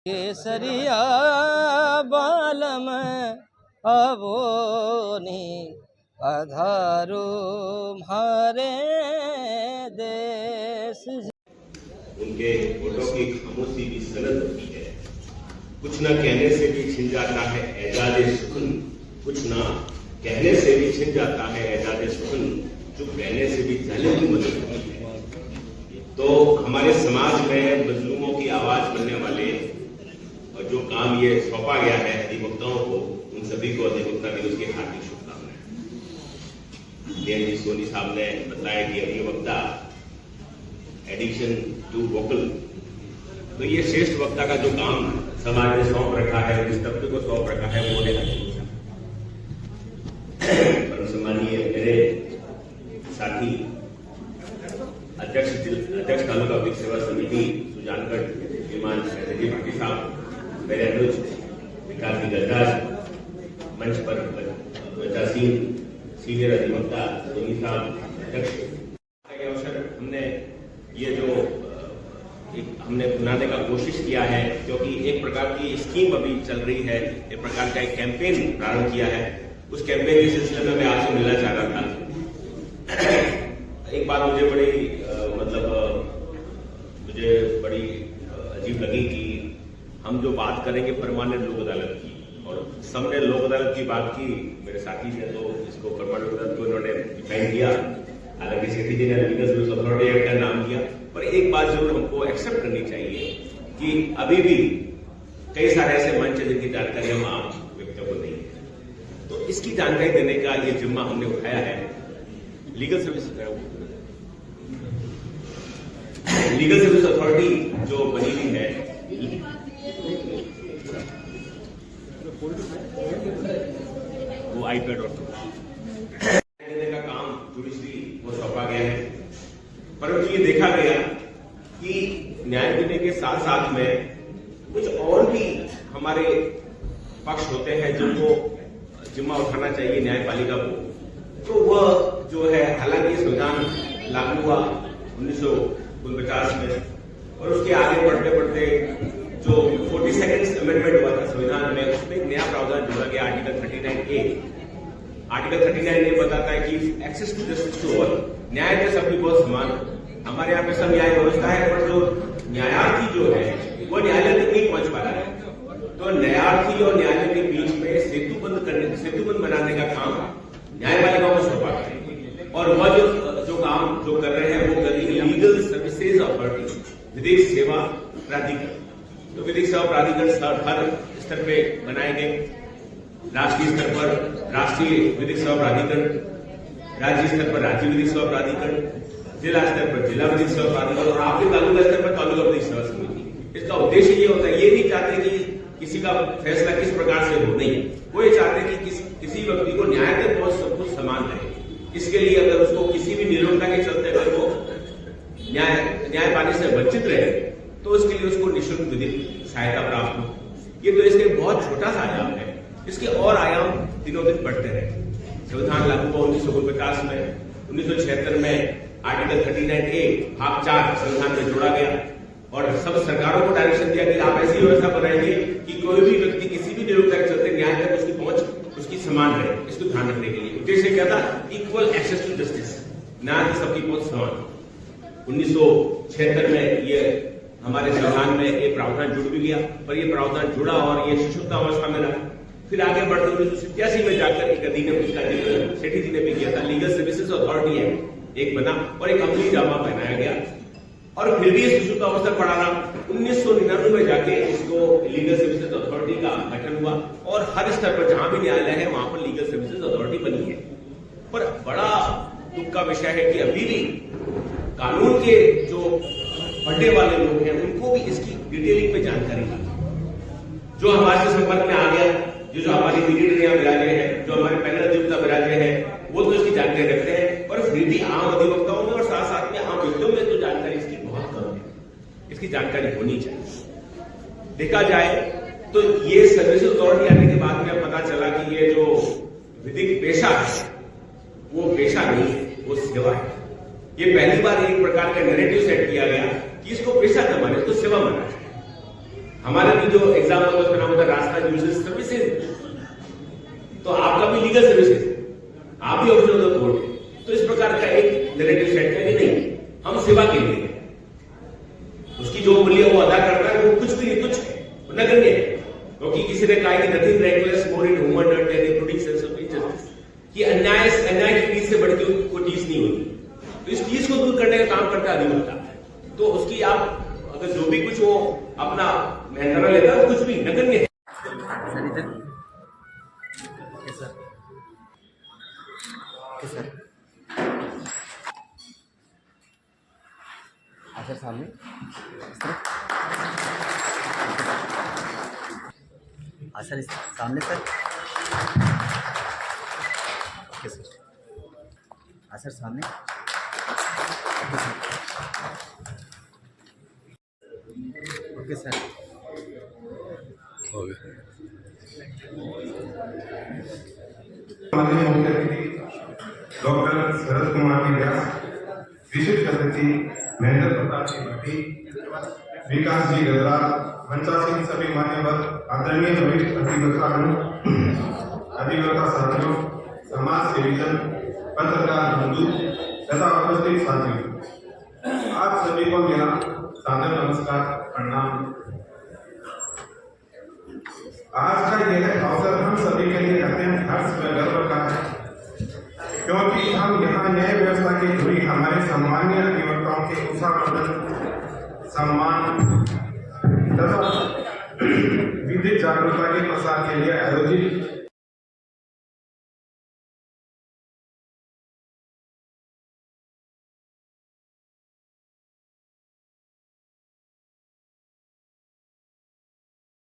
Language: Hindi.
केसरिया बालम अवोनी अधारो मारे देश। उनके फोटो की खामोशी भी सनद होती है। कुछ ना कहने से भी छिन जाता है एजाज सुखन, कुछ ना कहने से भी छिन जाता है एजाज सुखन, चुप रहने से भी जालिम की मदद होती है। तो हमारे समाज में मजलूमों की आवाज बनने वाले और जो काम ये सौंपा गया है अधिवक्ताओं को, उन सभी को अधिवक्ता दिवस की हार्दिक शुभकामनाएं। DNG सोनी साहब ने बताया कि अधिवक्ता एडिक्शन टू वोकल, तो ये श्रेष्ठ वक्ता का जो काम समाज ने सौंप रखा है, जिस तबके को सौंप रखा है, वो परम सम्मानीय मेरे साथी अध्यक्ष तालुका विकास सेवा समिति सुजानगढ़ श्रीमान शैलजी भाटी साहब, मेरे अनुज विकास गजराज, मंच पर बचासीन सीनियर अधिवक्ता सोनी साहब अध्यक्ष। अवसर हमने ये जो हमने बनाने का कोशिश किया है, क्योंकि एक प्रकार की स्कीम अभी चल रही है, एक प्रकार का एक कैंपेन प्रारंभ किया है। उस कैंपेन के सिलसिले में मैं आपसे मिलना चाह रहा था। एक बात मुझे बड़ी अजीब लगी कि हम जो बात करेंगे परमानेंट लोक अदालत की, और सबने लोक अदालत की बात की, मेरे साथी ने तो इसको परमानेंट लोक अदालत को इन्होंने डिफाइन किया, हालांकि सेठी जी ने लीगल सर्विस अथॉरिटी एक्ट का नाम दिया। पर एक बात जरूर हमको एक्सेप्ट करनी चाहिए कि अभी भी कई सारे ऐसे मंच है जिनकी जानकारी हम आम व्यक्तियों को नहीं है। तो इसकी जानकारी देने का ये जिम्मा हमने उठाया है। लीगल सर्विस अथॉरिटी जो बनी हुई है, वो आईपैड और देने का काम जुडिशरी को सौंपा गया है। परंतु ये देखा गया कि न्याय देने के साथ साथ में कुछ और भी हमारे पक्ष होते हैं जिनको जिम्मा उठाना चाहिए न्यायपालिका को। तो वह जो है, हालांकि संविधान लागू हुआ 1949 में, और उसके आगे बढ़ते बढ़ते जो 42nd अमेंडमेंट हुआ था संविधान में, उसमें एक नया प्रावधान जोड़ा गया, आर्टिकल 39A। आर्टिकल 39A बताता है कि access to justice to all, न्याय के सभी बहुत समान। हमारे यहाँ पे सब न्याय व्यवस्था है, पर जो न्यायार्थी जो है वो न्यायालय तक नहीं पहुंच पा रहा है। तो न्यायार्थी और न्यायालय के बीच में सेतुबंध बनाने का काम न्यायपालिकाओं को सौंपा है। और वह जो काम जो कर रहे हैं वो कर रही है लीगल सर्विसेज अथॉरिटी, विधिक सेवा प्राधिकरण। तो विधिक सेवा प्राधिकरण हर स्तर पे बनाए गए। राष्ट्रीय स्तर पर राष्ट्रीय विधिक सेवा प्राधिकरण, राज्य स्तर पर राज्य विधिक सेवा प्राधिकरण, जिला स्तर पर जिला विधिक सेवा प्राधिकरण, और आपके तालुका स्तर पर तालुका विधिक सेवा समिति। इसका उद्देश्य ये होता है, ये नहीं चाहते कि किसी का फैसला किस प्रकार से हो, नहीं, वो ये चाहते हैं कि किसी व्यक्ति को न्याय तक बहुत सब कुछ समान रहे। इसके लिए अगर उसको किसी भी निरोधता के चलते अगर वो न्याय पाने से वंचित रहे, तो उसके लिए उसको निःशुल्क विधिक सहायता प्राप्त हो। ये तो इसके बहुत छोटा सा आयाम है। इसके और आयाम दिनों दिन बढ़ते रहे। संविधान लागू हुआ 1949 में, 1976 में आर्टिकल 39A भाग 4 संविधान में जोड़ा गया, और सब सरकारों को डायरेक्शन दिया कि आप ऐसी व्यवस्था बनाएंगे कि कोई भी व्यक्ति किसी भी निरोधता के चलते न्याय तक उसकी पहुंच उसकी समान रहे। इसको ध्यान रखने के लिए उद्देश्य क्या था? इक्वल एक्सेस टू जस्टिस, न्याय की सबकी पहुंच समान। 1976 में ये हमारे संविधान में एक प्रावधान जुड़ भी गया, पर ये प्रावधान जुड़ा और ये सुषुप्तावस्था में रहा। फिर आगे बढ़ते 1987 में जाकर एक अधिनियम, जिसका जिक्र सेठी जी ने भी किया था, लीगल सर्विसेज अथॉरिटी एक्ट एक बना और एक अमली जामा पहनाया गया, और फिर भी सुषुप्तावस्था पड़ा रहा। 1999 में जाके इसको लीगल सर्विसेज अथॉरिटी का गठन हुआ, और हर स्तर पर जहां भी न्यायालय है वहां पर लीगल सर्विसेज अथॉरिटी बनी है। पर बड़ा दुख का विषय है कि अभी भी कानून के जो पढ़ने वाले लोग हैं उनको भी इसकी डिटेलिंग में जानकारी नहीं। जो हमारे संपर्क में आ गया, जो हमारी मीडिया विराजे हैं, जो हमारे पैनल अधिवक्ता विराजे हैं, वो तो इसकी जानकारी रखते हैं, पर फिर भी आम अधिवक्ताओं में और साथ साथ में आम व्यक्तियों में तो जानकारी इसकी बहुत कम है। इसकी जानकारी होनी चाहिए। देखा जाए तो ये सर्विसेज अथॉरिटी आने के बाद में पता चला कि ये जो विधिक पेशा है वो पेशा नहीं है, वो सेवा है। ये पहली बार एक प्रकार का नैरेटिव सेट किया गया कि इसको पेशा न माने, इसको सेवा माना जाए। हमारे भी जो एग्जाम होता है उसका नाम होता है रास्ता जुडिशियल सर्विसेज, तो आपका भी लीगल सर्विसेज, आप भी ऑफिसर ऑफ द कोर्ट। तो इस प्रकार का एक नैरेटिव सेट करेंगे, नहीं हम सेवा के लिए, उसकी जो मूल्य वो अदा करता है वो कुछ भी नहीं, कुछ है, नगण्य है। क्योंकि किसी ने कहा कि nothing reckless more in human dirt than including sense of injustice, कि अन्याय की चीज से बढ़ के कोई चीज नहीं होती। तो इस चीज को दूर करने का काम करता है अधिवक्ता। तो उसकी आप अगर जो भी कुछ वो अपना मेहनत लेता है वो कुछ भी नगण्य है। सर सामने सर सामने सर। Okay sir. सर सामने। Okay sir. माननीय मुख्य अतिथि डॉक्टर शरद कुमार जी व्यास, विशिष्ट अतिथि महेंद्र प्रताप जी भट्टी, विकास जी गजराल, मंचासीन सभी मान्यवर, आदरणीय वरिष्ठ अधिवक्ता साथियों, समाज सेवीजन, पत्रकार बंधु तथा उपस्थित साथियों, आप सभी को मेरा सादर नमस्कार, प्रणाम। आज का यह अवसर हम सभी के लिए अत्यंत हर्ष व गर्व का है, क्योंकि हम यहाँ न्याय व्यवस्था की जुड़ी हमारे सम्मानीय अधिवक्ताओं के उत्साहवर्धन, सम्मान तथा विधिक जागरूकता के प्रसार के लिए आयोजित